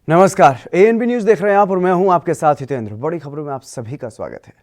नमस्कार, ANB news देख रहे हैं आप और मैं हूं आपके साथ हितेंद्र। बड़ी खबरों में आप सभी का स्वागत है।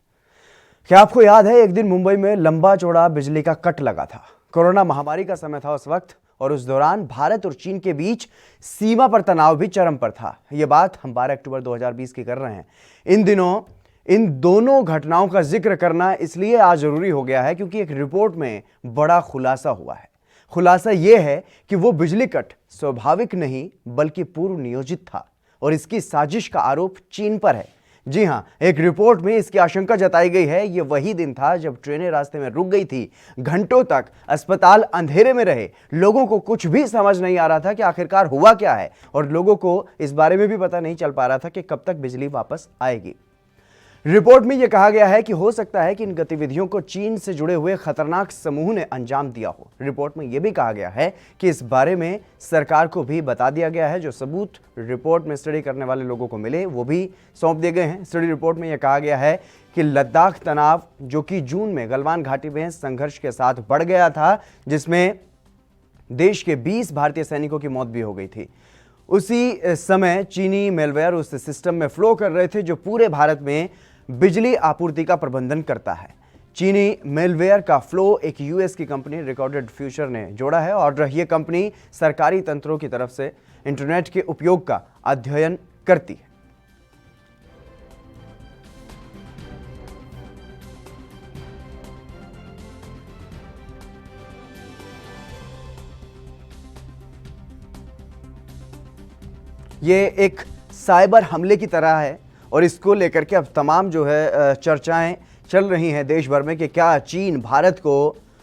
क्या आपको याद है, एक दिन मुंबई में लंबा चौड़ा बिजली का कट लगा था। कोरोना महामारी का समय था उस वक्त, और उस दौरान भारत और चीन के बीच सीमा पर तनाव भी चरम पर था। ये बात हम 12 अक्टूबर 2020 की कर रहे हैं। इन दिनों इन दोनों घटनाओं का जिक्र करना इसलिए आज जरूरी हो गया है क्योंकि एक रिपोर्ट में बड़ा खुलासा हुआ है। खुलासा यह है कि वो बिजली कट स्वाभाविक नहीं बल्कि पूर्व नियोजित था, और इसकी साजिश का आरोप चीन पर है। जी हां, एक रिपोर्ट में इसकी आशंका जताई गई है ये वही दिन था जब ट्रेनें रास्ते में रुक गई थी, घंटों तक अस्पताल अंधेरे में रहे, लोगों को कुछ भी समझ नहीं आ रहा था कि आखिरकार हुआ क्या है, और लोगों को इस बारे में भी पता नहीं चल पा रहा था कि कब तक बिजली वापस आएगी। रिपोर्ट में यह कहा गया है कि हो सकता है कि इन गतिविधियों को चीन से जुड़े हुए खतरनाक समूह ने अंजाम दिया हो। रिपोर्ट में यह भी कहा गया है कि इस बारे में सरकार को भी बता दिया गया है। जो सबूत रिपोर्ट में स्टडी करने वाले लोगों को मिले वो भी सौंप दिए गए हैं। स्टडी रिपोर्ट में यह कहा गया है कि लद्दाख तनाव, जो कि जून में गलवान घाटी में संघर्ष के साथ बढ़ गया था, जिसमें देश के 20 भारतीय सैनिकों की मौत भी हो गई थी, उसी समय चीनी मेलवेयर उस सिस्टम में फ्लो कर रहे थे जो पूरे भारत में बिजली आपूर्ति का प्रबंधन करता है। चीनी मेलवेयर का फ्लो एक यूएस की कंपनी रिकॉर्डेड फ्यूचर ने जोड़ा है, और यह कंपनी सरकारी तंत्रों की तरफ से इंटरनेट के उपयोग का अध्ययन करती है। ये एक साइबर हमले की तरह है, और इसको लेकर के अब तमाम जो है चर्चाएं चल रही हैं देश भर में कि क्या चीन भारत को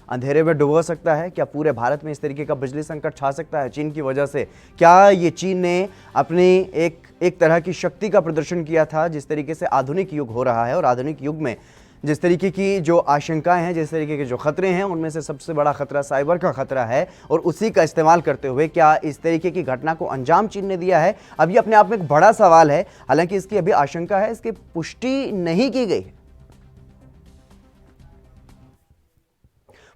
अंधेरे में डुबो सकता है, क्या पूरे भारत में इस तरीके का बिजली संकट छा सकता है चीन की वजह से। क्या ये चीन ने अपनी एक तरह की शक्ति का प्रदर्शन किया था, जिस तरीके से आधुनिक युग हो रहा है, और आधुनिक युग में जिस तरीके की जो आशंकाएं हैं, जिस तरीके के जो खतरे हैं, उनमें से सबसे बड़ा खतरा साइबर का खतरा है, और उसी का इस्तेमाल करते हुए क्या इस तरीके की घटना को अंजाम चीन ने दिया है। अब ये अपने आप में एक बड़ा सवाल है। हालांकि इसकी अभी आशंका है, इसकी पुष्टि नहीं की गई है।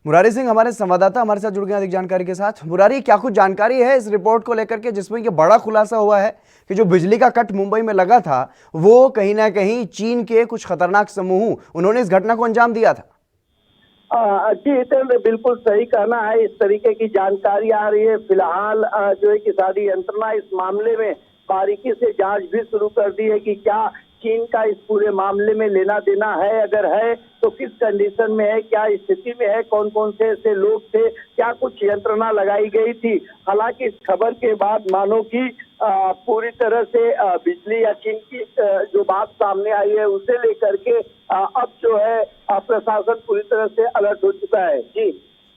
मुरारी सिंह हमारे संवाददाता हमारे साथ जुड़ गए अधिक जानकारी के साथ। मुरारी, क्या कुछ जानकारी है इस रिपोर्ट को लेकर के जिसमें यह बड़ा खुलासा हुआ है कि जो बिजली का कट मुंबई में लगा था वो कहीं ना कहीं चीन के कुछ खतरनाक समूह उन्होंने इस घटना को अंजाम दिया था? जी हितेंद्र, बिल्कुल सही कहना है। इस तरीके की जानकारी आ रही है। फिलहाल जो है कि सारी यंत्रणा इस मामले में बारीकी से जांच भी शुरू कर दी है कि क्या चीन का इस पूरे मामले में लेना देना है, अगर है तो किस कंडीशन में है, क्या स्थिति में है, कौन कौन से ऐसे लोग थे, क्या कुछ यंत्रणा लगाई गई थी। हालांकि इस खबर के बाद मानो कि पूरी तरह से बिजली या चीन की जो बात सामने आई है उसे लेकर के अब जो है प्रशासन पूरी तरह से अलर्ट हो चुका है।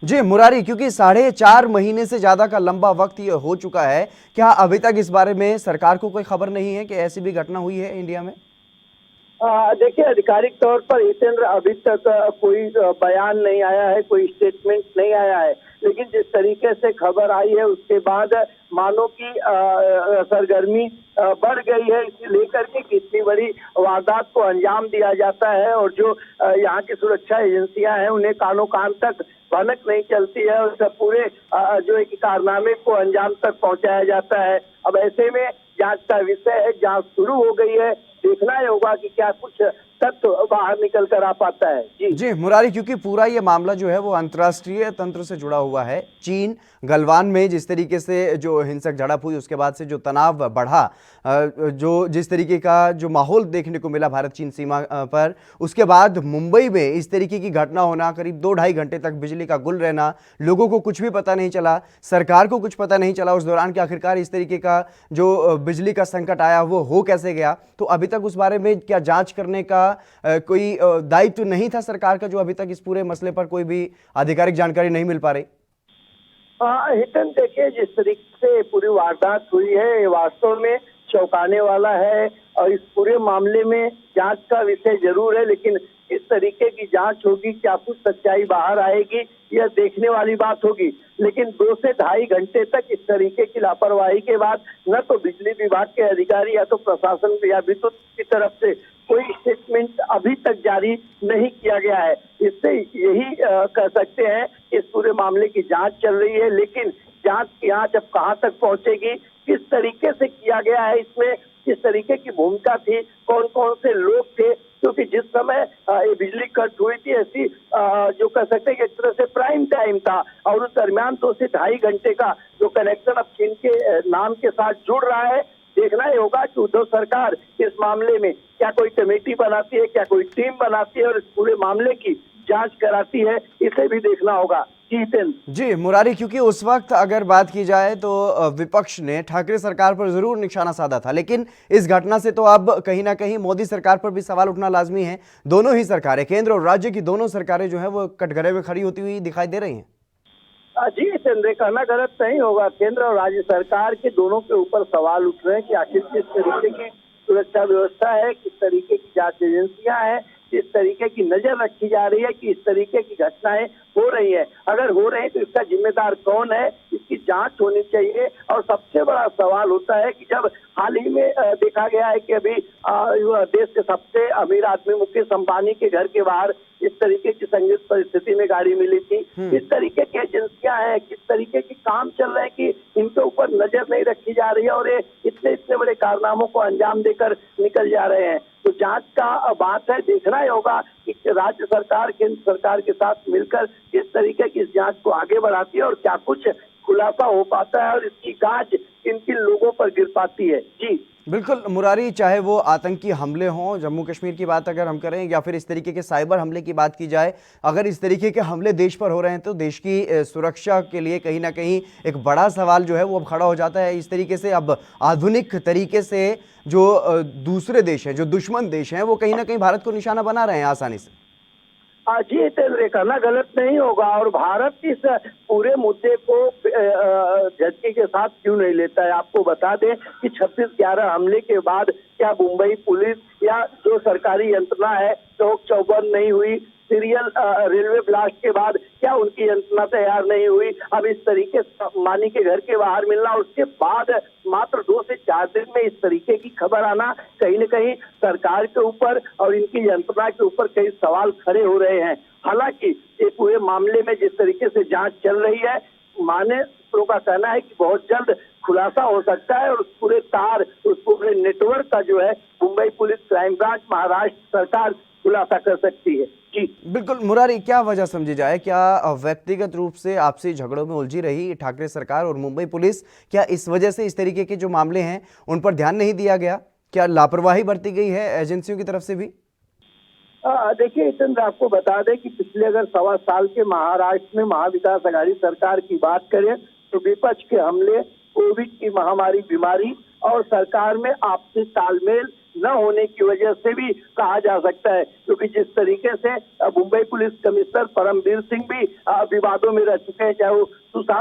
जी मुरारी, क्योंकि 4.5 महीने से ज्यादा का लंबा वक्त ये हो चुका है, क्या अभी तक इस बारे में सरकार को कोई खबर नहीं है कि ऐसी भी घटना हुई है इंडिया में? देखिए, आधिकारिक तौर पर हितेंद्र अभी तक कोई बयान नहीं आया है, कोई स्टेटमेंट नहीं आया है, लेकिन जिस तरीके से खबर आई है उसके बाद मानो की सरगर्मी बढ़ गई है इसे लेकर के कितनी बड़ी वारदात को अंजाम दिया जाता है, और जो यहाँ की सुरक्षा एजेंसियां हैं उन्हें कानों कान तक भनक नहीं चलती है, और सब पूरे जो है कि कारनामे को अंजाम तक पहुंचाया जाता है। अब ऐसे में जांच का विषय है, जांच शुरू हो गई है, देखना ही होगा कि क्या कुछ तथ्य बाहर निकल कर आ पाता है। जी मुरारी, क्योंकि पूरा ये मामला जो है वो अंतर्राष्ट्रीय तंत्र से जुड़ा हुआ है। चीन गलवान में जिस तरीके से जो हिंसक झड़प हुई, उसके बाद से जो तनाव बढ़ा, जो जिस तरीके का जो माहौल देखने को मिला भारत चीन सीमा पर, उसके बाद मुंबई में इस तरीके की घटना होना, करीब 2-2.5 घंटे तक बिजली का गुल रहना, लोगों को कुछ भी पता नहीं चला, सरकार को कुछ पता नहीं चला उस दौरान कि आखिरकार इस तरीके का जो बिजली का संकट आया वो हो कैसे गया। तो अभी तक उस बारे में क्या जांच करने का कोई दायित्व नहीं था सरकार का, जो अभी तक इस पूरे मसले पर कोई भी आधिकारिक जानकारी नहीं मिल पा रही? हितन, देखिए, जिस तरीके से पूरी वारदात हुई है ये वास्तव में चौंकाने वाला है, और इस पूरे मामले में जांच का विषय जरूर है, लेकिन किस तरीके की जांच होगी, क्या कुछ सच्चाई बाहर आएगी, यह देखने वाली बात होगी। लेकिन 2 से 2.5 घंटे तक इस तरीके की लापरवाही के बाद न तो बिजली विभाग के अधिकारी या तो प्रशासन या विद्युत की तरफ से कोई स्टेटमेंट अभी तक जारी नहीं किया गया है। इससे यही कह सकते हैं कि इस पूरे मामले की जांच चल रही है, लेकिन जांच की आंच अब कहां तक पहुंचेगी, किस तरीके से किया गया है, इसमें किस तरीके की भूमिका थी, कौन कौन से लोग थे, क्योंकि जिस समय ये बिजली कट हुई थी ऐसी जो कह सकते हैं कि एक तरह से प्राइम टाइम था और उस दरमियान 2 से 2.5 घंटे का जो कनेक्शन अब चीन के नाम के साथ जुड़ रहा है। देखना ही होगा कि उद्धव सरकार इस मामले में क्या कोई कमेटी बनाती है, क्या कोई टीम बनाती है और इस पूरे मामले की जांच कराती है, इसे भी देखना होगा। जी मुरारी, क्योंकि उस वक्त अगर बात की जाए तो विपक्ष ने ठाकरे सरकार पर जरूर निशाना साधा था, लेकिन इस घटना से तो अब कहीं ना कहीं मोदी सरकार पर भी सवाल उठना लाजमी है। दोनों ही सरकारें, केंद्र और राज्य की दोनों सरकारें जो है वो कटघरे में खड़ी होती हुई दिखाई दे रही हैं। जी चंद्र, कहना गलत नहीं होगा, केंद्र और राज्य सरकार के दोनों के ऊपर सवाल उठ रहे हैं कि आखिर किस तरीके की सुरक्षा व्यवस्था है, किस तरीके की जांच एजेंसियां हैं, किस तरीके की नजर रखी जा रही है कि इस तरीके की घटनाएं हो रही है। अगर हो रही है तो इसका जिम्मेदार कौन है, इसकी जांच होनी चाहिए। और सबसे बड़ा सवाल होता है कि जब हाल ही में देखा गया है कि अभी देश के सबसे अमीर आदमी मुकेश अंबानी के घर के बाहर इस तरीके की संदिग्ध परिस्थिति में गाड़ी मिली थी, किस तरीके की एजेंसियां हैं, किस तरीके के काम चल रहे हैं कि इनके ऊपर नजर नहीं रखी जा रही है और ये इतने बड़े कारनामों को अंजाम देकर निकल जा रहे हैं। तो जांच का बात है, देखना ही होगा कि राज्य सरकार केंद्र सरकार के साथ मिलकर किस तरीके की इस जांच को आगे बढ़ाती है और क्या कुछ खुलासा हो पाता है और इसकी गाज किन किन लोगों पर गिर पाती है। जी बिल्कुल मुरारी, चाहे वो आतंकी हमले हों, जम्मू कश्मीर की बात अगर हम करें, या फिर इस तरीके के साइबर हमले की बात की जाए, अगर इस तरीके के हमले देश पर हो रहे हैं तो देश की सुरक्षा के लिए कहीं ना कहीं एक बड़ा सवाल जो है वो अब खड़ा हो जाता है। इस तरीके से अब आधुनिक तरीके से जो दूसरे देश हैं, जो दुश्मन देश हैं, वो कहीं ना कहीं भारत को निशाना बना रहे हैं आसानी से। जी कहना गलत नहीं होगा और भारत इस पूरे मुद्दे को झटके के साथ क्यों नहीं लेता है। आपको बता दें कि 26/11 हमले के बाद क्या मुंबई पुलिस या जो सरकारी यंत्रणा है चौक चौबंद नहीं हुई, सीरियल रेलवे ब्लास्ट के बाद क्या उनकी यंत्रणा तैयार नहीं हुई। अब इस तरीके से अंबानी के घर के बाहर मिलना, उसके बाद मात्र 2 से 4 दिन में इस तरीके की खबर आना, कहीं न कहीं सरकार के ऊपर और इनकी यंत्रणा के ऊपर कई सवाल खड़े हो रहे हैं। हालांकि ये पूरे मामले में जिस तरीके से जांच चल रही है, माने सूत्रों का कहना है कि बहुत जल्द खुलासा हो सकता है और उस पूरे तार, उस पूरे नेटवर्क का जो है Mumbai police, crime branch, Maharashtra सरकार खुलासा कर सकती है। जी बिल्कुल मुरारी, क्या वजह समझी जाए, क्या व्यक्तिगत रूप से आपसी झगड़ों में उलझी रही ठाकरे सरकार और मुंबई पुलिस, क्या इस वजह से इस तरीके के जो मामले हैं उन पर ध्यान नहीं दिया गया, क्या लापरवाही बरती गई है एजेंसियों की तरफ से भी? देखिए चंद्र, आपको बता दें कि पिछले अगर 1.25 साल के महाराष्ट्र में महाविकास आघाड़ी सरकार की बात करें तो विपक्ष के हमले, कोविड की महामारी बीमारी और सरकार में आपसी तालमेल न होने की वजह से भी कहा जा सकता है, क्योंकि जिस तरीके से मुंबई पुलिस कमिश्नर परमवीर सिंह भी विवादों में रह चुके हैं, चाहे वो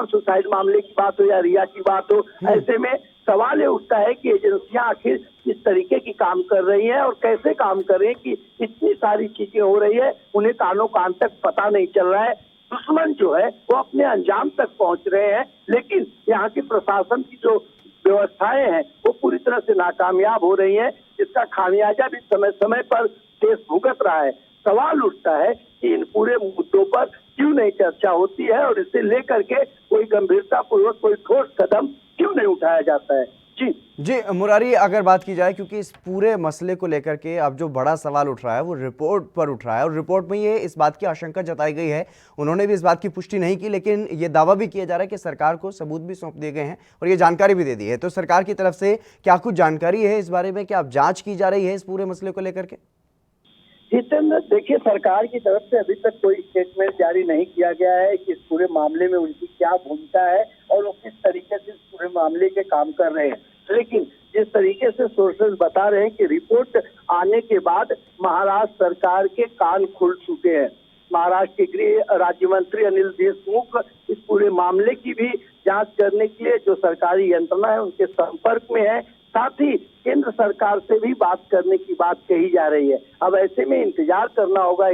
सुसाइड मामले की बात हो या रिया की बात हो। ऐसे में सवाल ये उठता है कि एजेंसियां आखिर किस तरीके की काम कर रही हैं और कैसे काम कर रही हैं कि इतनी सारी चीजें हो रही है, उन्हें कानों कान तक पता नहीं चल रहा है। दुश्मन जो है वो अपने अंजाम तक पहुंच रहे हैं, लेकिन यहाँ की प्रशासन की जो व्यवस्थाएं हैं वो पूरी तरह से नाकामयाब हो रही हैं, जिसका खामियाजा भी समय समय पर देश भुगत रहा है। सवाल उठता है कि इन पूरे मुद्दों पर क्यों नहीं चर्चा होती है और इसे लेकर के कोई गंभीरता पूर्वक कोई ठोस कदम क्यों नहीं उठाया जाता है। जी मुरारी, अगर बात की जाए, क्योंकि इस पूरे मसले को लेकर के अब जो बड़ा सवाल उठ रहा है वो रिपोर्ट पर उठ रहा है और रिपोर्ट में ये इस बात की आशंका जताई गई है, उन्होंने भी इस बात की पुष्टि नहीं की, लेकिन ये दावा भी किया जा रहा है कि सरकार को सबूत भी सौंप दिए गए हैं और ये जानकारी भी दे दी है। तो सरकार की तरफ से क्या कुछ जानकारी है इस बारे में, क्या अब जांच की जा रही है इस पूरे मसले को लेकर के? जितेंद्र, देखिए सरकार की तरफ से अभी तक कोई स्टेटमेंट जारी नहीं किया गया है कि इस पूरे मामले में उनकी क्या भूमिका है और वो किस तरीके से इस पूरे मामले के काम कर रहे हैं। लेकिन जिस तरीके से सोर्सेज बता रहे हैं कि रिपोर्ट आने के बाद महाराष्ट्र सरकार के कान खुल चुके हैं। महाराष्ट्र के गृह राज्य मंत्री अनिल देशमुख इस पूरे मामले की भी जांच करने के लिए जो सरकारी यंत्रणा है उनके संपर्क में है, साथ ही केंद्र सरकार से भी बात करने की बात कही जा रही है। अब ऐसे में इंतजार करना होगा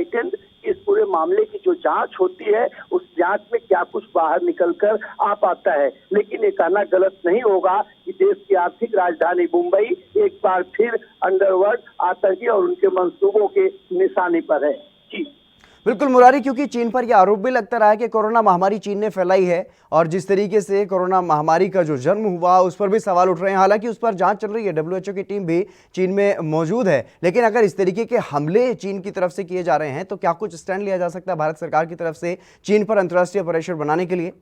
इस पूरे मामले की जो जांच होती है उस जांच में क्या कुछ बाहर निकलकर आ पाता है। लेकिन ये कहना गलत नहीं होगा कि देश की आर्थिक राजधानी मुंबई एक बार फिर अंडरवर्ल्ड, आतंकी और उनके मंसूबों के निशाने पर है। जी बिल्कुल मुरारी, क्योंकि चीन पर यह आरोप भी लगता रहा है कि कोरोना महामारी चीन ने फैलाई है और जिस तरीके से कोरोना महामारी का जो जन्म हुआ उस पर भी सवाल उठ रहे हैं। हालांकि उस पर जांच चल रही है, डब्ल्यूएचओ की टीम भी चीन में मौजूद है, लेकिन अगर इस तरीके के हमले चीन की तरफ से किए जा रहे हैं तो क्या कुछ स्टैंड लिया जा सकता है भारत सरकार की तरफ से चीन पर अंतर्राष्ट्रीय प्रेशर बनाने के लिए?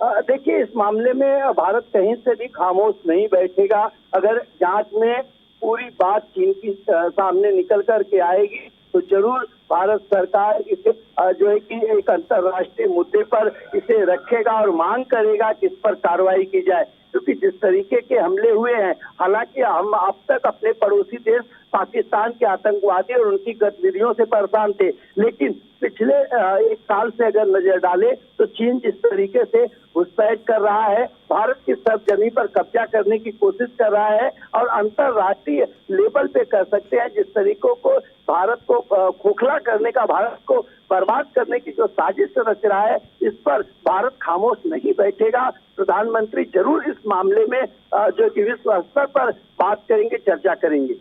देखिए, इस मामले में भारत कहीं से भी खामोश नहीं बैठेगा। अगर जांच में पूरी बात चीन की सामने निकल कर के आएगी तो जरूर भारत सरकार इसे जो है कि एक अंतर्राष्ट्रीय मुद्दे पर इसे रखेगा और मांग करेगा कि इस पर कार्रवाई की जाए, क्योंकि जिस तरीके के हमले हुए हैं, हालांकि हम अब तक अपने पड़ोसी देश पाकिस्तान के आतंकवादी और उनकी गतिविधियों से परेशान थे, लेकिन पिछले एक साल से अगर नजर डाले तो चीन जिस तरीके से घुसपैठ कर रहा है, भारत की सरजमी पर कब्जा करने की कोशिश कर रहा है और अंतर्राष्ट्रीय लेवल पे कर सकते हैं जिस तरीकों को भारत को खोखला करने का, भारत को बर्बाद करने की जो साजिश रच रहा है, इस पर भारत खामोश नहीं बैठेगा। प्रधानमंत्री जरूर इस मामले में जो कि विश्व स्तर पर बात करेंगे, चर्चा करेंगे।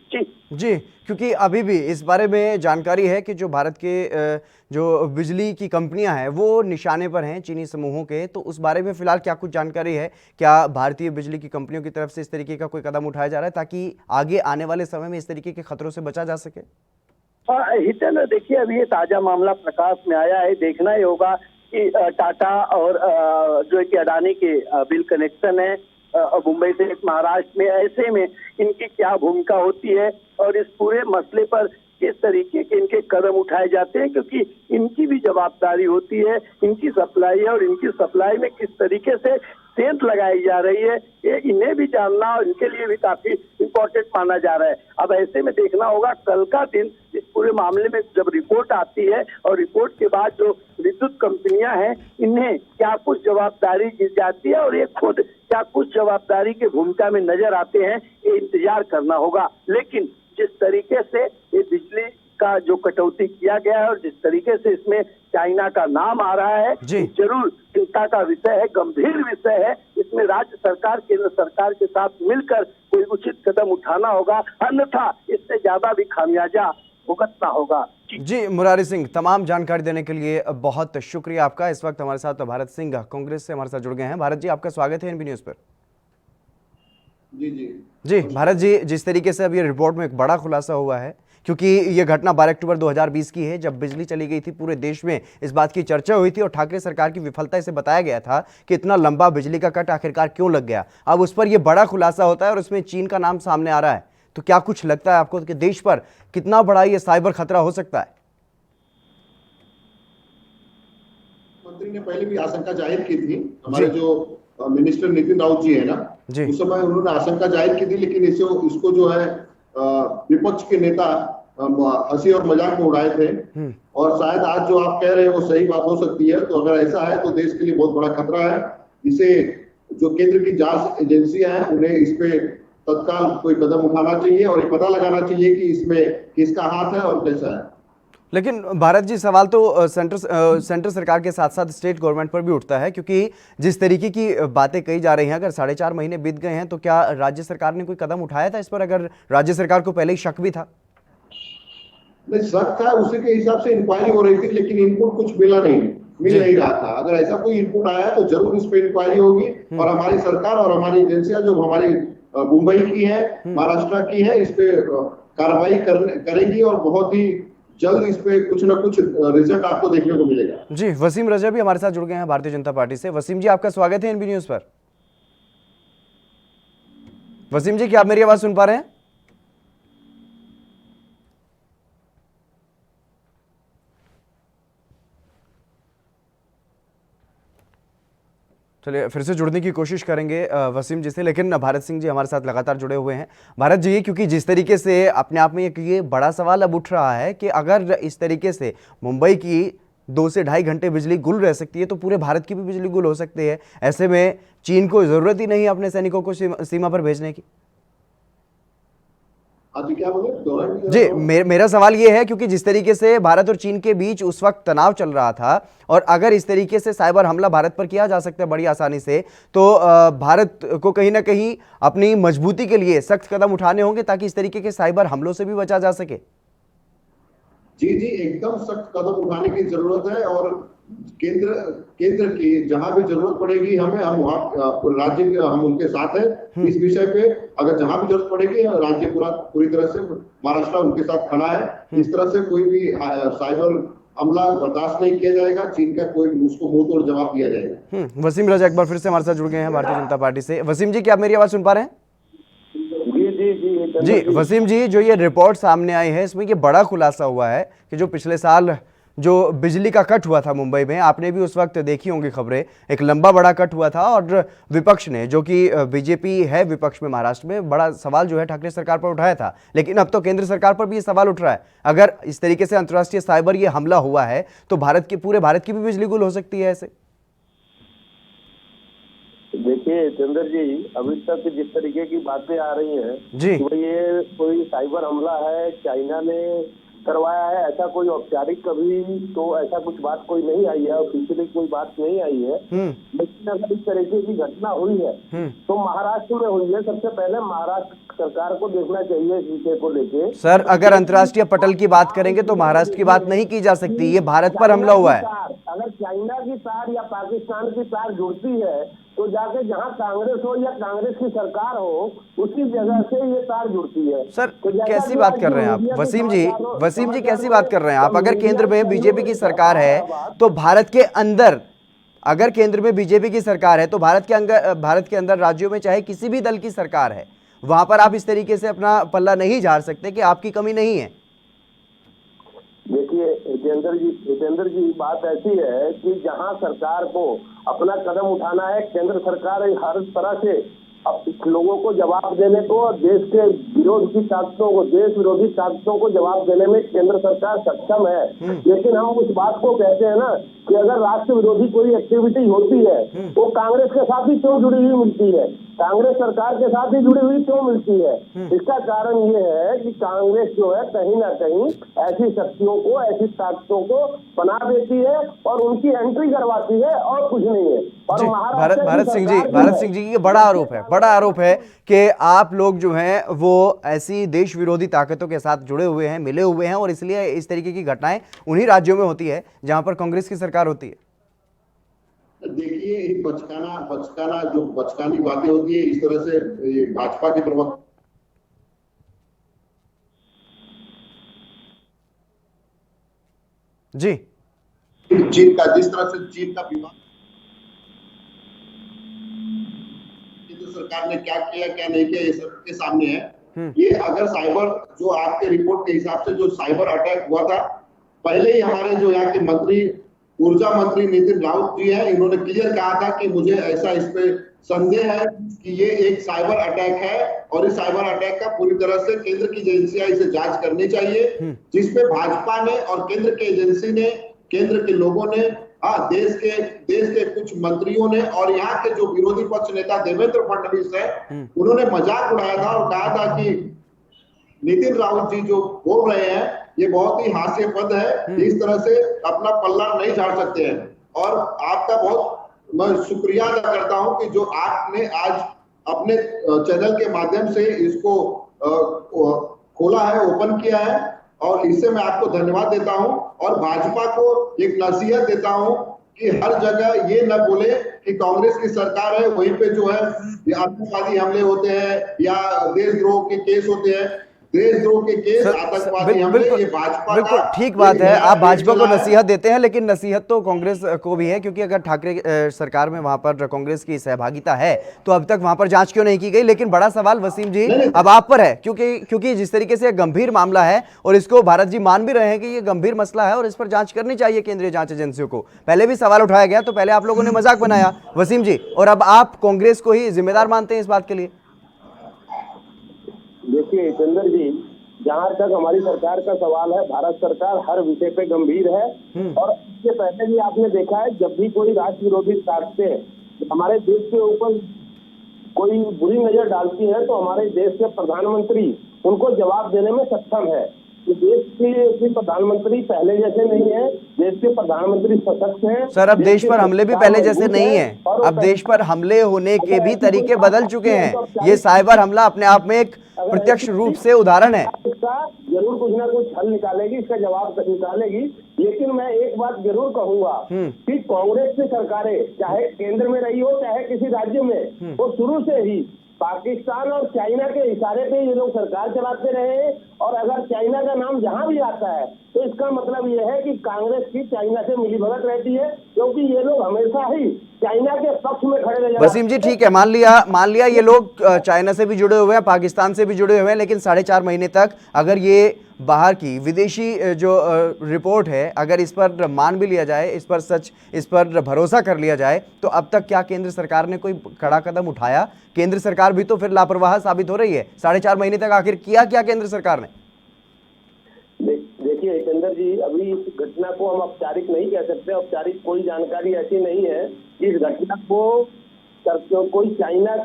जी, क्योंकि अभी भी इस बारे में जानकारी है कि जो भारत के जो बिजली की कंपनियां हैं वो निशाने पर हैं चीनी समूहों के, तो उस बारे में फिलहाल क्या कुछ जानकारी है? क्या भारतीय बिजली की कंपनियों की तरफ से इस तरीके का कोई कदम उठाया जा रहा है ताकि आगे आने वाले समय में इस तरीके के खतरों से बचा जा सके? हितेंद्र, देखिए, अभी ये ताजा मामला प्रकाश में आया है। देखना ही होगा कि टाटा और जो है कि अडानी के बिल कनेक्शन है मुंबई से महाराष्ट्र में, ऐसे में इनकी क्या भूमिका होती है और इस पूरे मसले पर किस तरीके के इनके कदम उठाए जाते हैं, क्योंकि इनकी भी जवाबदारी होती है, इनकी सप्लाई है और इनकी सप्लाई में किस तरीके से सेंध लगाई जा रही है, ये इन्हें भी जानना और इनके लिए भी काफी इम्पोर्टेंट माना जा रहा है। अब ऐसे में देखना होगा कल का दिन इस पूरे मामले में जब रिपोर्ट आती है और रिपोर्ट के बाद जो विद्युत कंपनियां हैं इन्हें क्या कुछ जवाबदारी दी जाती है और ये खुद क्या कुछ जवाबदारी की भूमिका में नजर आते हैं, ये इंतजार करना होगा। लेकिन जिस तरीके से ये बिजली का जो कटौती किया गया है और जिस तरीके से इसमें चाइना का नाम आ रहा है, जरूर चिंता का विषय है, गंभीर विषय है। इसमें राज्य सरकार, केंद्र सरकार के साथ मिलकर कोई उचित कदम उठाना होगा, अन्यथा इससे ज्यादा भी खामियाजा भुगतना होगा। जी मुरारी सिंह, तमाम जानकारी देने के लिए बहुत शुक्रिया आपका। इस वक्त हमारे साथ भारत सिंह कांग्रेस से हमारे साथ जुड़ गए हैं। भारत जी, आपका स्वागत है एनबी न्यूज पर। जी भारत जी, जिस तरीके से अब ये रिपोर्ट में एक बड़ा खुलासा हुआ है, क्योंकि ये घटना 12 अक्टूबर 2020 की है जब बिजली चली गई थी, पूरे देश में इस बात की चर्चा हुई थी और ठाकरे सरकार की विफलता इसे बताया गया था कि इतना लंबा बिजली का कट आखिरकार क्यों लग गया। अब उस पर यह बड़ा खुलासा होता है और उसमें चीन का नाम सामने आ रहा है, तो क्या कुछ लगता है आपको कि देश पर कितना बड़ा ये साइबर खतरा हो सकता है? मंत्री ने पहले भी आशंका जाहिर की थी, हमारे जो मिनिस्टर नितिन राउत जी है ना, उस समय उन्होंने आशंका जाहिर की थी, लेकिन इसको जो है विपक्ष के नेता हंसी और मजाक में उड़ाए थे और शायद आज जो आप कह रहे हैं वो सही बात हो सकती है। तो अगर ऐसा है तो देश के लिए बहुत बड़ा खतरा है। इसे जो केंद्र की जांच एजेंसियां हैं उन्हें इस पे तत्काल कोई कदम उठाना चाहिए और ये पता लगाना चाहिए कि इसमें किसका हाथ है और कैसा है। लेकिन भारत जी, सवाल तो सेंटर सरकार के साथ साथ स्टेट गवर्नमेंट पर भी उठता है, क्योंकि जिस तरीके की बातें कही जा रही हैं, अगर 4.5 महीने बीत गए हैं तो क्या राज्य सरकार ने कोई कदम उठाया था इस पर? अगर राज्य सरकार को पहले ही शक भी था? नहीं, शक था, उसी के हिसाब से इंक्वायरी हो रही थी, लेकिन इनपुट कुछ मिल नहीं रहा था। अगर ऐसा कोई इनपुट आया तो जरूर इस पर इंक्वायरी होगी और हमारी सरकार और हमारी एजेंसियां जो हमारी मुंबई की है, महाराष्ट्र की है, इस पे कार्रवाई करेंगी और बहुत ही जल्द इस पे कुछ ना कुछ रिजल्ट आपको देखने को मिलेगा। जी, वसीम रजा भी हमारे साथ जुड़ गए हैं भारतीय जनता पार्टी से। वसीम जी, आपका स्वागत है एनबी न्यूज पर। वसीम जी, क्या आप मेरी आवाज सुन पा रहे हैं? चलिए फिर से जुड़ने की कोशिश करेंगे वसीम जी से, लेकिन भारत सिंह जी हमारे साथ लगातार जुड़े हुए हैं। भारत जी, क्योंकि जिस तरीके से अपने आप में ये बड़ा सवाल अब उठ रहा है कि अगर इस तरीके से मुंबई की 2 से ढाई घंटे बिजली गुल रह सकती है तो पूरे भारत की भी बिजली गुल हो सकती है। ऐसे में चीन को जरूरत ही नहीं अपने सैनिकों को सीमा पर भेजने की। क्या बोले? जी, मेरा सवाल ये है, क्योंकि जिस तरीके से भारत और चीन के बीच उस वक्त तनाव चल रहा था और अगर इस तरीके से साइबर हमला भारत पर किया जा सकता है बड़ी आसानी से, तो भारत को कहीं ना कहीं अपनी मजबूती के लिए सख्त कदम उठाने होंगे ताकि इस तरीके के साइबर हमलों से भी बचा जा सके। जी एकदम सख्त कदम उठाने की जरूरत है। और केंद्र की जहां भी जरूरत पड़ेगी हमें, हम वहाँ राज्य हम उनके साथ हैं इस विषय पे। अगर जहां भी जरूरत पड़ेगी राज्य पूरी तरह से महाराष्ट्र उनके साथ खड़ा है। इस तरह से कोई भी साइबर हमला बर्दाश्त नहीं किया जाएगा। चीन का कोई उसको मुंह तोड़ जवाब दिया जाएगा। वसीम रजा एक बार फिर से हमारे साथ जुड़ गए हैं भारतीय जनता पार्टी से। वसीम जी, क्या आप मेरी आवाज सुन पा रहे हैं? जी वसीम जी, जो ये रिपोर्ट सामने आई है इसमें ये बड़ा खुलासा हुआ है कि जो पिछले साल जो बिजली का कट हुआ था मुंबई में, आपने भी उस वक्त देखी होंगी खबरें, एक लंबा बड़ा कट हुआ था और विपक्ष ने, जो कि बीजेपी है विपक्ष में महाराष्ट्र में, बड़ा सवाल जो है ठाकरे सरकार पर उठाया था। लेकिन अब तो केंद्र सरकार पर भी ये सवाल उठ रहा है, अगर इस तरीके से अंतर्राष्ट्रीय साइबर ये हमला हुआ है तो पूरे भारत की भी बिजली गुल हो सकती है ऐसे। देखिए चंद्र जी, अभी तक जिस तरीके की बातें आ रही हैं जी, तो ये कोई साइबर हमला है, चाइना ने करवाया है, ऐसा कोई औपचारिक कभी तो ऐसा कुछ बात कोई नहीं आई है, ऑफिशियली कोई बात नहीं आई है। लेकिन अगर इस तरीके की घटना हुई है तो महाराष्ट्र में हुई है। सबसे पहले महाराष्ट्र सरकार को देखना चाहिए इस विषय को लेके। सर, अगर अंतर्राष्ट्रीय पटल की बात करेंगे तो महाराष्ट्र की बात नहीं की जा सकती, ये भारत पर हमला हुआ है। अगर चाइना की तार या पाकिस्तान की तार जुड़ती है तो जाके जहां कांग्रेस हो या कांग्रेस की सरकार हो उसी जगह से ये तार जुड़ती है। सर, कैसी बात कर रहे हैं आप वसीम जी? वसीम जी, कैसी बात कर रहे हैं आप? अगर केंद्र में बीजेपी की सरकार है तो भारत के अंदर, अगर केंद्र में बीजेपी की सरकार है तो भारत के अंदर राज्यों में चाहे किसी भी दल की सरकार है, वहां पर आप इस तरीके से अपना पल्ला नहीं झाड़ सकते कि आपकी कमी नहीं है। देखिए जितेंद्र जी, बात ऐसी है कि जहां सरकार को अपना कदम उठाना है, केंद्र सरकार हर तरह से अब लोगों को जवाब देने को, देश के विरोधी ताकतों को जवाब देने में केंद्र सरकार सक्षम है। लेकिन हम उस बात को कहते हैं ना कि अगर राष्ट्र विरोधी कोई एक्टिविटी होती है तो कांग्रेस के साथ ही क्यों जुड़ी हुई मिलती है, कांग्रेस सरकार के साथ ही जुड़ी हुई क्यों मिलती है? इसका कारण ये है कि कांग्रेस जो है कहीं ना कहीं ऐसी शक्तियों को, ऐसी ताकतों को बना देती है और उनकी एंट्री करवाती है, और कुछ नहीं है। और भारत सिंह जी, ये बड़ा आरोप है कि आप लोग जो हैं वो ऐसी देश विरोधी ताकतों के साथ जुड़े हुए हैं, मिले हुए हैं, और इसलिए इस तरीके की घटनाएं उन्हीं राज्यों में होती है जहां पर कांग्रेस की सरकार होती है। देखिए बचकानी बातें होती है इस तरह से। ये भाजपा के प्रवक्ता जी, चीन का, जिस तरह से चीन का विवाद, केंद्र सरकार ने क्या किया क्या नहीं किया, ये सबके सामने है। ये अगर साइबर, जो आपके रिपोर्ट के हिसाब से जो साइबर अटैक हुआ था, पहले ही हमारे जो यहाँ के ऊर्जा मंत्री नितिन राउत जी हैं, इन्होंने क्लियर कहा था कि मुझे ऐसा इस पे संदेह है कि ये एक साइबर अटैक है और इस साइबर अटैक का पूरी तरह से केंद्र की एजेंसियां इसे जांच करनी चाहिए। जिसपे भाजपा ने और केंद्र की एजेंसी ने, केंद्र के लोगों ने, देश के कुछ मंत्रियों ने और यहाँ के जो विरोधी पक्ष नेता देवेंद्र फडणवीस है, उन्होंने मजाक उड़ाया था और कहा था कि नितिन राउत जी जो बोल रहे हैं ये बहुत ही हास्यास्पद है, इस तरह से अपना पल्ला नहीं झाड़ सकते हैं। और आपका बहुत मैं शुक्रिया अदा करता हूं कि जो आपने आज अपने चैनल के माध्यम से इसको खोला है, ओपन किया है, और इससे मैं आपको धन्यवाद देता हूं। और भाजपा को एक नसीहत देता हूं कि हर जगह ये न बोले कि कांग्रेस की सरकार है वहीं पे जो है ये आतंकवादी हमले होते हैं या देशद्रोह के केस होते हैं। देशद्रोह के केस, आतंकवादी हमले, ये भाजपा बिल्कुल ठीक बात है। आप भाजपा को नसीहत देते हैं, लेकिन नसीहत तो कांग्रेस को भी है, क्योंकि अगर ठाकरे सरकार में वहां पर कांग्रेस की सहभागिता है तो अब तक वहां पर जांच क्यों नहीं की गई? लेकिन बड़ा सवाल वसीम जी अब आप पर है, क्योंकि जिस तरीके से गंभीर मामला है और इसको भारत जी मान भी रहे हैं कि ये गंभीर मसला है और इस पर जांच करनी चाहिए केंद्रीय जांच एजेंसियों को। पहले भी सवाल उठाया गया तो पहले आप लोगों ने मजाक बनाया वसीम जी, और अब आप कांग्रेस को ही जिम्मेदार मानते हैं इस बात के लिए। देखिए चंद्र जी, जहाँ तक हमारी सरकार का सवाल है, भारत सरकार हर विषय पे गंभीर है। और इससे पहले भी आपने देखा है, जब भी कोई राष्ट्र विरोधी ताकतें हमारे देश के ऊपर कोई बुरी नजर डालती है तो हमारे देश के प्रधानमंत्री उनको जवाब देने में सक्षम है। देश के प्रधानमंत्री पहले जैसे नहीं है, देश के प्रधानमंत्री सशक्त हैं। सर, अब देश पर हमले भी पहले जैसे नहीं है, अब देश पर हमले होने के भी तरीके बदल चुके हैं। ये साइबर हमला अपने आप में एक प्रत्यक्ष रूप से उदाहरण है। जरूर कुछ ना कुछ हल निकालेगी, इसका जवाब निकालेगी। लेकिन मैं एक बात जरूर कहूंगा कि कांग्रेस की सरकारें चाहे केंद्र में रही हो चाहे किसी राज्य में, वो शुरू से ही पाकिस्तान और चाइना के इशारे पे ये लोग सरकार चलाते रहे हैं। और अगर चाइना का नाम जहां भी आता है तो इसका मतलब ये है कि कांग्रेस की चाइना से मिलीभगत रहती है, क्योंकि ये लोग हमेशा ही चाइना के पक्ष में खड़े रहे। वसीम जी ठीक है, मान लिया ये लोग चाइना से भी जुड़े हुए हैं, पाकिस्तान से भी जुड़े हुए हैं, लेकिन 4.5 महीने तक अगर ये बाहर की विदेशी जो रिपोर्ट है अगर इस पर मान भी लिया जाए, इस पर भरोसा कर लिया जाए, तो अब तक क्या केंद्र सरकार ने कोई कड़ा कदम उठाया? केंद्र सरकार भी तो फिर लापरवाह साबित हो रही है। 4.5 महीने तक आखिर किया क्या केंद्र सरकार ने? देखिए जितेंद्र जी, अभी इस घटना को हम औपचारिक नहीं कह सकते। औपचारिक कोई जानकारी ऐसी नहीं है कि इस घटना को कोई चाइना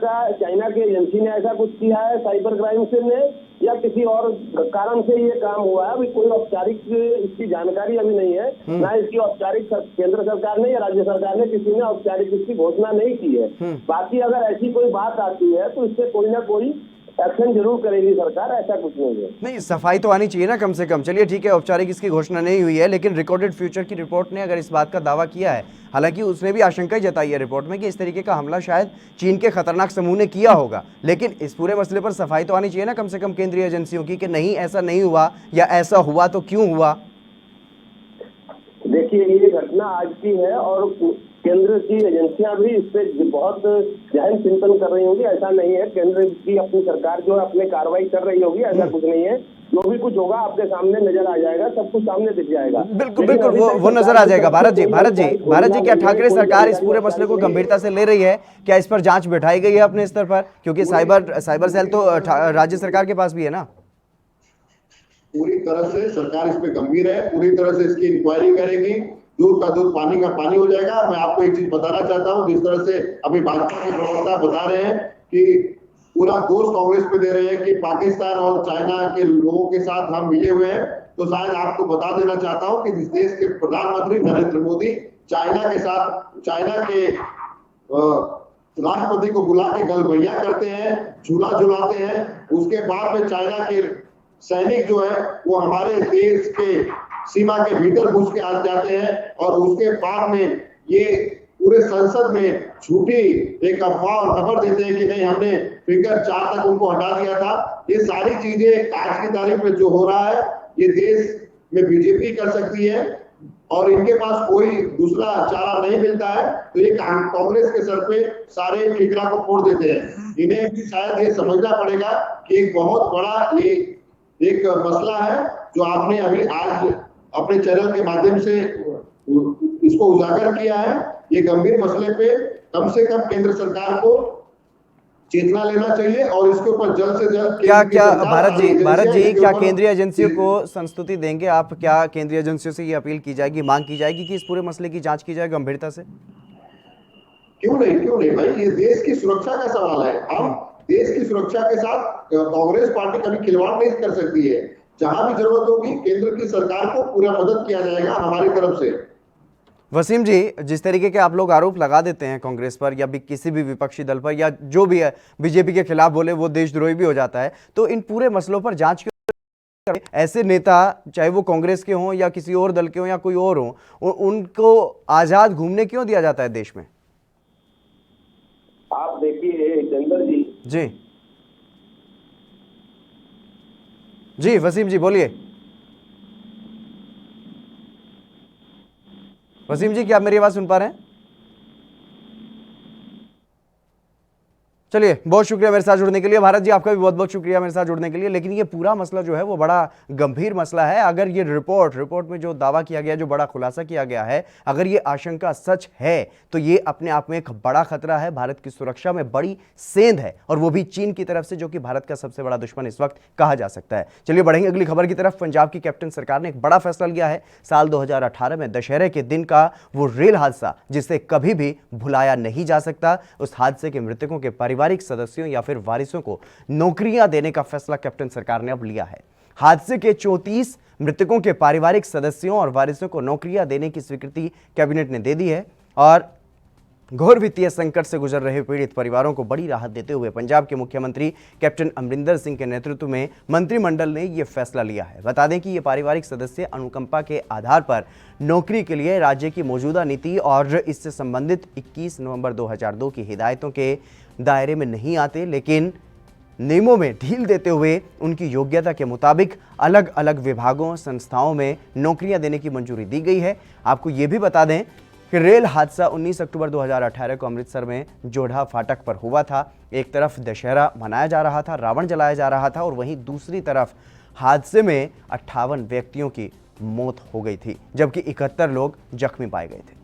के एजेंसी ने ऐसा कुछ किया है, साइबर क्राइम से ने, या किसी और कारण से ये काम हुआ है। अभी कोई औपचारिक इसकी जानकारी अभी नहीं है, ना इसकी औपचारिक केंद्र सरकार ने या राज्य सरकार ने किसी ने औपचारिक इसकी घोषणा नहीं की है। बाकी अगर ऐसी कोई बात आती है तो इससे कोई ना कोई एक्शन जरूर करेगी सरकार, ऐसा कुछ नहीं है। नहीं, सफाई तो आनी चाहिए ना कम से कम। चलिए ठीक है, औपचारिक इसकी घोषणा नहीं हुई है, लेकिन रिकॉर्डेड फ्यूचर की रिपोर्ट ने अगर इस बात का दावा किया है, हालांकि उसने भी आशंका जताई है रिपोर्ट में कि इस तरीके का हमला शायद चीन के खतरनाक समूह ने किया होगा, लेकिन इस पूरे मसले पर सफाई तो आनी चाहिए ना कम से कम केंद्रीय एजेंसियों की, कि नहीं ऐसा नहीं हुआ, या ऐसा हुआ तो क्यों हुआ। देखिए ये घटना आज की है और केंद्र की एजेंसियां भी इस पे बहुत गहन चिंतन कर रही होंगी। ऐसा नहीं है, केंद्र की अपनी सरकार जो है अपनी कार्रवाई कर रही होगी, ऐसा कुछ नहीं है। जो भी कुछ होगा आपके सामने नजर आ जाएगा, सब कुछ सामने दिख जाएगा। बिल्कुल बिल्कुल, वो नजर आ जाएगा। भारत जी क्या ठाकरे सरकार इस पूरे मसले को गंभीरता से ले रही है? क्या इस पर जांच बैठाई गई है अपने स्तर पर? क्योंकि साइबर सेल तो राज्य सरकार के पास भी है ना। पूरी तरह से सरकार इस पे गंभीर है, पूरी तरह से इसकी इंक्वायरी करेगी, दूध का दूध पानी का पानी हो जाएगा। मैं आपको एक चीज बताना चाहता हूँ, जिस तरह से अभी भाजपा के प्रवक्ता बता रहे हैं कि पूरा दोष कांग्रेस पे दे रहे हैं कि पाकिस्तान और चाइना के लोगों के साथ हम मिले हुए हैं, तो शायद आपको बता देना चाहता हूँ कि इस देश के प्रधानमंत्री नरेंद्र मोदी चाइना के राष्ट्रपति को बुला के गलबैया करते हैं, झूला झुलाते हैं। उसके बाद में चाइना के सैनिक जो है वो हमारे देश के सीमा के भीतर घुस के आ जाते हैं, और उसके बाद में ये पूरे संसद में झूठी एक अफवाह और खबर देते हैं कि नहीं हमने फिगर 4 तक उनको हटा दिया था। ये सारी चीजें आज की तारीख में जो हो रहा है, ये देश में बीजेपी कर सकती है और इनके पास कोई दूसरा चारा नहीं मिलता है, तो ये कांग्रेस के सर पे सारे ठिकरा को फोड़ देते हैं। इन्हें भी शायद ये समझना पड़ेगा कि एक बहुत बड़ा ये एक मसला है जो आपने अभी आज अपने चैनल के माध्यम से इसको उजागर किया है। ये गंभीर मसले पे कम से कम केंद्र सरकार को चेतना लेना चाहिए और इसके ऊपर जल्द से जल्द क्या भारत जी क्या केंद्रीय एजेंसियों को संस्तुति देंगे आप? क्या केंद्रीय एजेंसियों से ये अपील की जाएगी, मांग की जाएगी कि इस पूरे मसले की जांच की जाए गंभीरता से? क्यों नहीं भाई, ये देश की सुरक्षा का सवाल है। हम देश की सुरक्षा के साथ कांग्रेस पार्टी कभी खिलवाड़ नहीं कर सकती है। जहां भी जरूरत होगी केंद्र की सरकार को पूरा मदद किया जाएगा हमारी तरफ से। वसीम जी, जिस तरीके के आप लोग आरोप लगा देते हैं कांग्रेस पर या भी किसी भी विपक्षी दल पर, या जो भी है बीजेपी के खिलाफ बोले वो देशद्रोही भी हो जाता है, तो इन पूरे मसलों पर जांच क्यों? ऐसे नेता चाहे वो कांग्रेस के हों या किसी और दल के हों या कोई और हो, उनको आजाद घूमने क्यों दिया जाता है देश में? आप देखिए जितेंद्र जी जी वसीम जी बोलिए। वसीम जी क्या आप मेरी आवाज सुन पा रहे हैं? चलिए, बहुत शुक्रिया मेरे साथ जुड़ने के लिए। भारत जी आपका भी बहुत बहुत शुक्रिया मेरे साथ जुड़ने के लिए। लेकिन ये पूरा मसला जो है वो बड़ा गंभीर मसला है। अगर ये रिपोर्ट में जो दावा किया गया, जो बड़ा खुलासा किया गया है, अगर ये आशंका सच है तो ये अपने आप में एक बड़ा खतरा है, भारत की सुरक्षा में बड़ी सेंध है, और वो भी चीन की तरफ से, जो कि भारत का सबसे बड़ा दुश्मन इस वक्त कहा जा सकता है। चलिए बढ़ेंगे अगली खबर की तरफ। पंजाब की कैप्टन सरकार ने एक बड़ा फैसला लिया है। साल 2018 में दशहरे के दिन का वो रेल हादसा जिसे कभी भी भुलाया नहीं जा सकता, उस हादसे के मृतकों के पारिवारिक सदस्यों या फिर वारिसों को नौकरियां देने का फैसला कैप्टन सरकार ने अब लिया है। हादसे के 34 मृतकों के पारिवारिक सदस्यों और वारिसों को नौकरियां देने की स्वीकृति कैबिनेट ने दे दी है। और घोर वित्तीय संकट से गुजर रहे पीड़ित परिवारों को बड़ी राहत देते हुए पंजाब के मुख्यमंत्री कैप्टन अमरिंदर सिंह के नेतृत्व में मंत्रिमंडल ने यह फैसला लिया है। बता दें कि ये पारिवारिक सदस्य अनुकंपा के आधार पर नौकरी के लिए राज्य की मौजूदा नीति और इससे संबंधित 21 नवंबर 2002 की हिदायतों के दायरे में नहीं आते, लेकिन नियमों में ढील देते हुए उनकी योग्यता के मुताबिक अलग अलग विभागों संस्थाओं में नौकरियां देने की मंजूरी दी गई है। आपको ये भी बता दें कि रेल हादसा 19 अक्टूबर 2018 को अमृतसर में जोधा फाटक पर हुआ था। एक तरफ दशहरा मनाया जा रहा था, रावण जलाया जा रहा था और वहीं दूसरी तरफ हादसे में 58 व्यक्तियों की मौत हो गई थी, जबकि 71 लोग जख्मी पाए गए थे।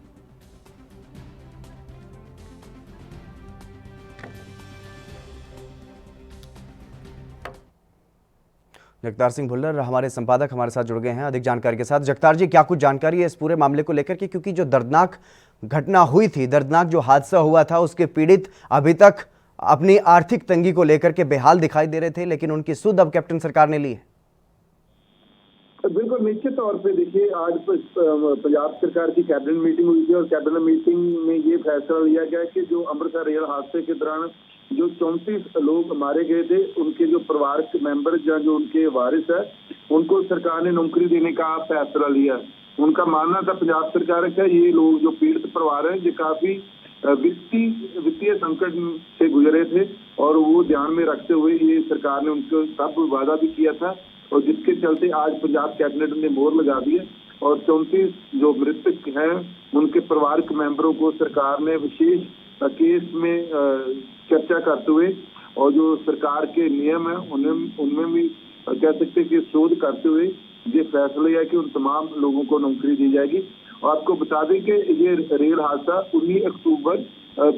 जगतार सिंह भुल्लर हमारे संपादक हमारे साथ जुड़ गए हैं अधिक जानकारी के साथ। जगतार जी, क्या कुछ जानकारी है इस पूरे मामले को लेकर के, क्योंकि जो दर्दनाक घटना हुई थी, दर्दनाक जो हादसा हुआ था, उसके पीड़ित अभी तक अपनी आर्थिक तंगी को लेकर के बेहाल दिखाई दे रहे थे, लेकिन उनकी सुध अब कैप्टन सरकार ने ली है। बिल्कुल निश्चित तौर पे देखिए, आज पंजाब सरकार की कैबिनेट मीटिंग हुई थी और कैबिनेट मीटिंग में ये फैसला लिया गया कि जो अमृतसर रेल हादसे के दौरान जो 34 लोग मारे गए थे, उनके जो परिवार के मेंबर या जो उनके वारिस है, उनको सरकार ने नौकरी देने का फैसला लिया। उनका मानना था पंजाब सरकार का, ये लोग जो पीड़ित परिवार है, ये काफी वित्तीय संकट से गुजरे थे और वो ध्यान में रखते हुए ये सरकार ने उनको सब वादा भी किया था, और जिसके चलते आज पंजाब कैबिनेट ने मोहर लगा दी है और 34 जो मृतक हैं उनके परिवार के मेंबरों को सरकार ने विशेष केस में चर्चा करते हुए और जो सरकार के नियम है उनमें भी कह सकते हैं कि शोध करते हुए ये फैसला लिया कि उन तमाम लोगों को नौकरी दी जाएगी। और आपको बता दें कि ये रेल हादसा 19 अक्टूबर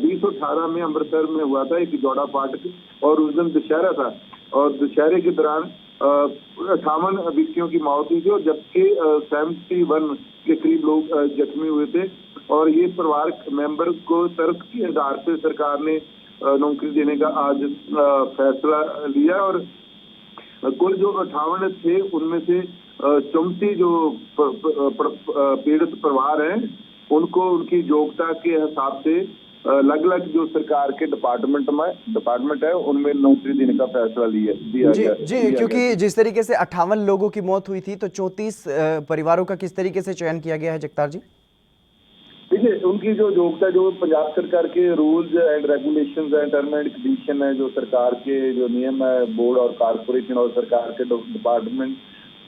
2018 में अमृतसर में हुआ था, एक जोड़ा फाटक, और उस दिन दशहरा था और दशहरे के दौरान 58 व्यक्तियों की मौत हुई थी और जबकि 71 के करीब लोग जख्मी हुए थे। और ये परिवार मेंबर को तर्क के आधार पर सरकार ने नौकरी देने का आज फैसला लिया और कुल जो 58 थे उनमें से 34 जो पीड़ित परिवार हैं उनको उनकी योग्यता के हिसाब से अलग अलग जो सरकार के डिपार्टमेंट है उनमें नौकरी देने का फैसला दिया जी, क्योंकि जिस तरीके से 58 लोगों की मौत हुई थी, तो 34 परिवारों का किस तरीके से चयन किया गया है जगतार जी? देखिए, उनकी जो योग्यता जो पंजाब सरकार के rules and regulations and term and condition है, जो सरकार के जो नियम है, बोर्ड और कारपोरेशन और सरकार के डिपार्टमेंट,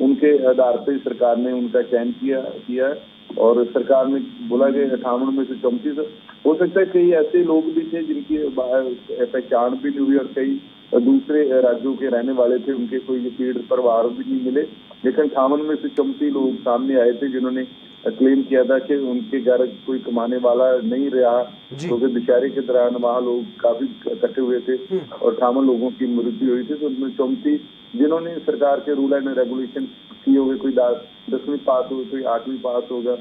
उनके आधार पर सरकार ने उनका चयन किया और सरकार ने बोला कि 58 में से 34 हो सकता है कई ऐसे लोग भी थे जिनकी पहचान भी नहीं हुई और कई दूसरे राज्यों के रहने वाले थे, उनके कोई पीड़ित परिवार भी नहीं मिले, लेकिन 58 में से 34 लोग सामने आए थे जिन्होंने क्लेम किया था कि उनके घर कोई कमाने वाला नहीं रहा, क्योंकि दशहरे के दौरान वहाँ लोग काफी इकट्ठे हुए थे और 58 लोगों की मृत्यु हुई थी। तो उनमें 34 जिन्होंने सरकार के रूल एंड रेगुलेशन किए हुए, कोई 10वीं पास हो, कोई 8वीं पास होगा,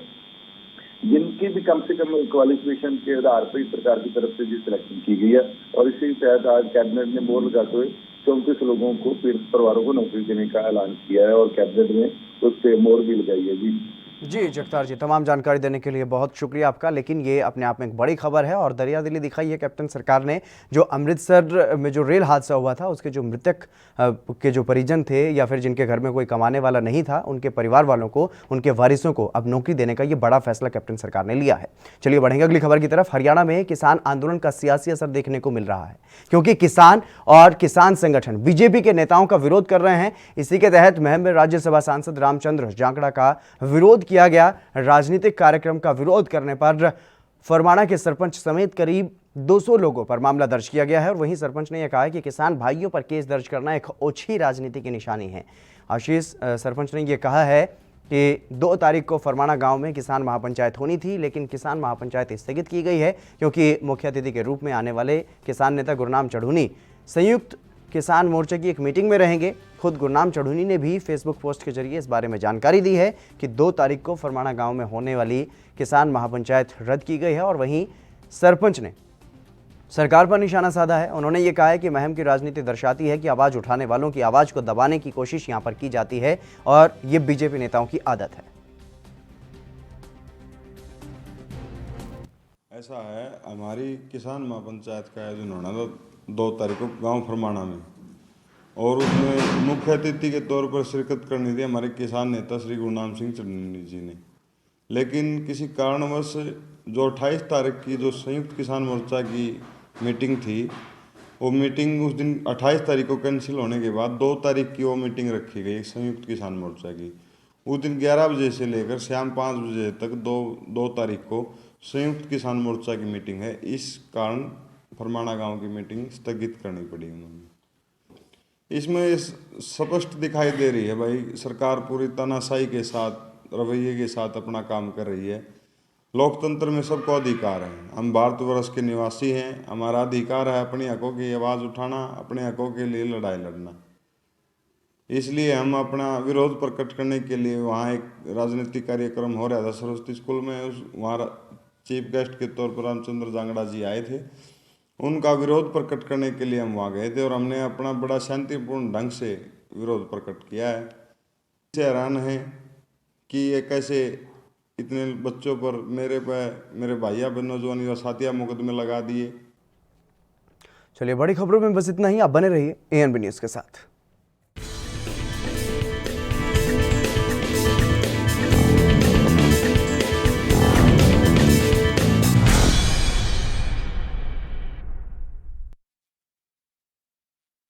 जिनकी भी कम से कम क्वालिफिकेशन के आधार पर सरकार की तरफ से जी सिलेक्शन की गई है और इसी तहत आज कैबिनेट ने मोहर लगाते हुए 34 लोगों को पीड़ित परिवारों को नौकरी देने का ऐलान किया है और कैबिनेट ने उस पर मोहर भी लगाई है। जी जगतार जी, तमाम जानकारी देने के लिए बहुत शुक्रिया आपका। लेकिन ये अपने आप में एक बड़ी खबर है और दरियादिली दिखाई है कैप्टन सरकार ने। जो अमृतसर में जो रेल हादसा हुआ था, उसके जो मृतक के जो परिजन थे या फिर जिनके घर में कोई कमाने वाला नहीं था, उनके परिवार वालों को, उनके वारिसों को अब नौकरी देने का ये बड़ा फैसला कैप्टन सरकार ने लिया है। चलिए बढ़ेंगे अगली खबर की तरफ। हरियाणा में किसान आंदोलन का सियासी असर देखने को मिल रहा है, क्योंकि किसान और किसान संगठन बीजेपी के नेताओं का विरोध कर रहे हैं। इसी के तहत महम में राज्यसभा सांसद रामचंद्र जांगड़ा का विरोध किया गया। राजनीतिक कार्यक्रम का विरोध करने पर फरमाना के सरपंच समेत करीब 200 लोगों पर मामला दर्ज किया गया है और वहीं सरपंच ने यह कहा कि किसान भाइयों पर केस दर्ज करना एक ओछी राजनीति की निशानी है। आशीष सरपंच ने यह कहा है कि 2 तारीख को फरमाना गांव में किसान महापंचायत होनी थी, लेकिन किसान महापंचायत स्थगित की गई है क्योंकि मुख्य अतिथि के रूप में आने वाले किसान नेता गुरनाम चढ़ूनी संयुक्त किसान मोर्चे की एक मीटिंग में रहेंगे। खुद गुरनाम चढ़ूनी ने भी फेसबुक पोस्ट के जरिए इस बारे में जानकारी दी है कि 2 तारीख को फरमाना गांव में होने वाली किसान महापंचायत रद्द की गई है और वहीं सरपंच ने सरकार पर निशाना साधा है। उन्होंने ये कहा है कि महम की राजनीति दर्शाती है कि आवाज़ उठाने वालों की आवाज़ को दबाने की कोशिश यहाँ पर की जाती है और ये बीजेपी नेताओं की आदत है। ऐसा है, हमारी किसान महापंचायत का आयोजन होना था 2 तारीख को गांव फरमाना में, और उसमें मुख्य अतिथि के तौर पर शिरकत करनी थी हमारे किसान नेता श्री गुरनाम सिंह चन्नी जी ने। लेकिन किसी कारणवश जो 28 तारीख की जो संयुक्त किसान मोर्चा की मीटिंग थी, वो मीटिंग उस दिन 28 तारीख को कैंसिल होने के बाद 2 तारीख की वो मीटिंग रखी गई संयुक्त किसान मोर्चा की। उस दिन 11 बजे से लेकर शाम 5 बजे तक 2 तारीख को संयुक्त किसान मोर्चा की मीटिंग है। इस कारण फरमाना गांव की मीटिंग स्थगित करनी पड़ी उन्होंने। इसमें स्पष्ट दिखाई दे रही है भाई, सरकार पूरी तानाशाही के साथ, रवैये के साथ अपना काम कर रही है। लोकतंत्र में सबको अधिकार है, हम भारतवर्ष के निवासी हैं, हमारा अधिकार है अपने हकों की आवाज़ उठाना, अपने हकों के लिए लड़ाई लड़ना। इसलिए हम अपना विरोध प्रकट करने के लिए वहाँ एक राजनीतिक कार्यक्रम हो रहा था सरस्वती स्कूल में, वहाँ चीफ गेस्ट के तौर पर रामचंद्र जांगड़ा जी आए थे। उनका विरोध प्रकट करने के लिए हम वहाँ गए थे और हमने अपना बड़ा शांतिपूर्ण ढंग से विरोध प्रकट किया है। इससे हैरान है कि ये कैसे इतने बच्चों पर, मेरे भाइया नौजवानी और साथिया मुकदमे लगा दिए। चलिए, बड़ी खबरों में बस इतना ही। आप बने रहिए ANB न्यूज़ के साथ।